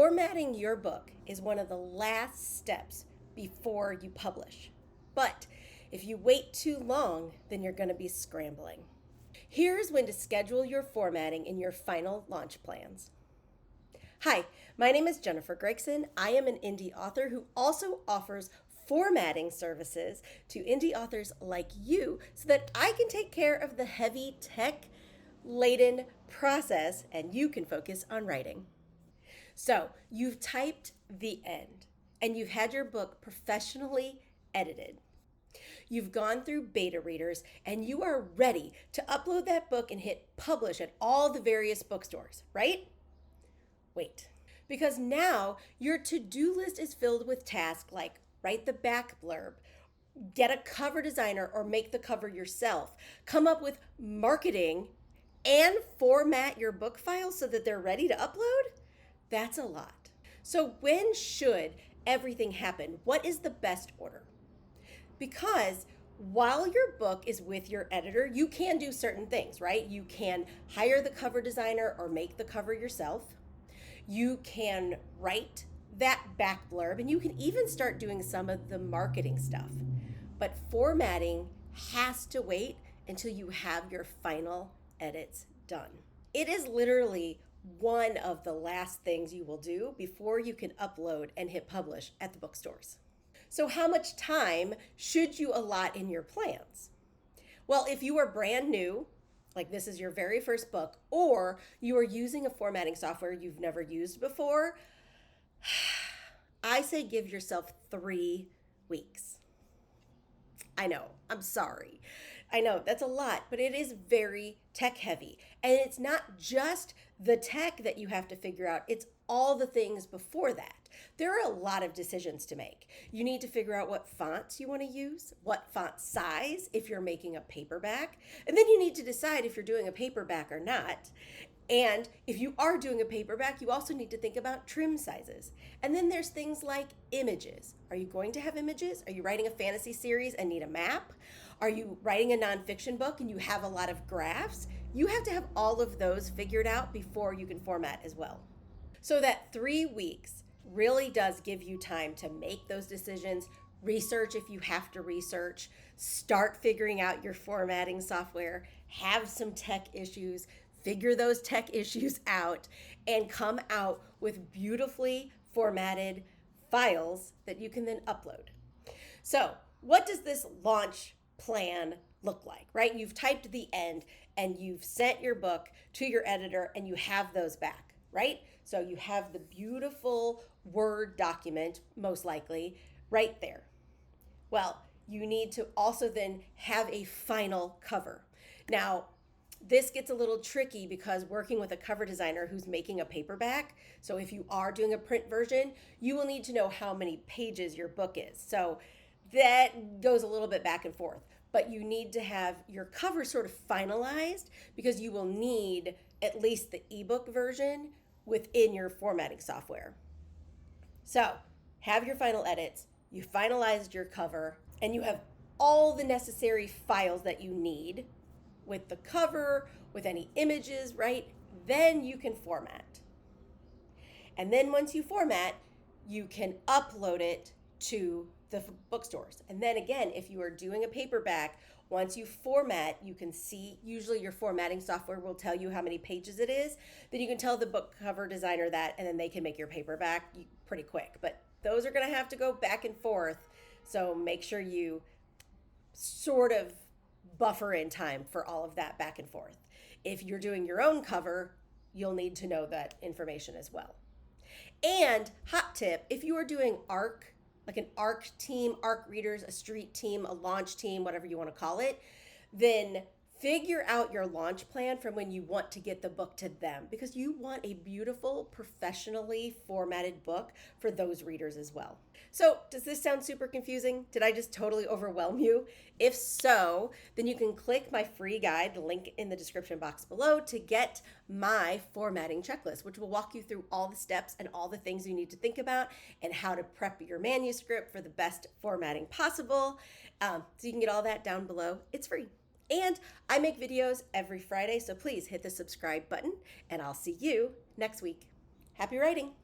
Formatting your book is one of the last steps before you publish. But if you wait too long, then you're going to be scrambling. Here's when to schedule your formatting in your final launch plans. Hi, my name is Jennifer Gregson. I am an indie author who also offers formatting services to indie authors like you so that I can take care of the heavy tech-laden process and you can focus on writing. So you've typed the end and you've had your book professionally edited. You've gone through beta readers and you are ready to upload that book and hit publish at all the various bookstores, right? Wait, because now your to-do list is filled with tasks like write the back blurb, get a cover designer or make the cover yourself, come up with marketing, and format your book files so that they're ready to upload. That's a lot. So when should everything happen? What is the best order? Because while your book is with your editor, you can do certain things, right? You can hire the cover designer or make the cover yourself. You can write that back blurb, and you can even start doing some of the marketing stuff. But formatting has to wait until you have your final edits done. It is literally one of the last things you will do before you can upload and hit publish at the bookstores. So how much time should you allot in your plans? Well, if you are brand new, like this is your very first book, or you are using a formatting software you've never used before, I say give yourself 3 weeks. I know, I'm sorry. I know that's a lot, but it is very tech heavy. And it's not just the tech that you have to figure out, it's all the things before that. There are a lot of decisions to make. You need to figure out what fonts you want to use, what font size if you're making a paperback, and then you need to decide if you're doing a paperback or not. And if you are doing a paperback, you also need to think about trim sizes. And then there's things like images. Are you going to have images? Are you writing a fantasy series and need a map? Are you writing a nonfiction book and you have a lot of graphs? You have to have all of those figured out before you can format as well. So that 3 weeks really does give you time to make those decisions, research if you have to research, start figuring out your formatting software, have some tech issues, figure those tech issues out, and come out with beautifully formatted files that you can then upload. So what does this launch plan look like, right? You've typed the end and you've sent your book to your editor and you have those back, right? So you have the beautiful Word document, most likely, right there. Well, you need to also then have a final cover. Now, this gets a little tricky because working with a cover designer who's making a paperback, so if you are doing a print version, you will need to know how many pages your book is. So that goes a little bit back and forth, but you need to have your cover sort of finalized because you will need at least the ebook version within your formatting software. So have your final edits, you finalized your cover, and you have all the necessary files that you need with the cover, with any images, right? Then you can format. And then once you format, you can upload it to the bookstores. And then again, if you are doing a paperback, once you format, you can see, usually your formatting software will tell you how many pages it is. Then you can tell the book cover designer that, and then they can make your paperback pretty quick. But those are going to have to go back and forth. So make sure you sort of buffer in time for all of that back and forth. If you're doing your own cover, you'll need to know that information as well. And hot tip, if you are doing ARC, like an ARC team, ARC readers, a street team, a launch team, whatever you want to call it, then figure out your launch plan from when you want to get the book to them, because you want a beautiful, professionally formatted book for those readers as well. So does this sound super confusing? Did I just totally overwhelm you? If so, then you can click my free guide, the link in the description box below, to get my formatting checklist, which will walk you through all the steps and all the things you need to think about and how to prep your manuscript for the best formatting possible. So you can get all that down below. It's free. And I make videos every Friday, so please hit the subscribe button, and I'll see you next week. Happy writing!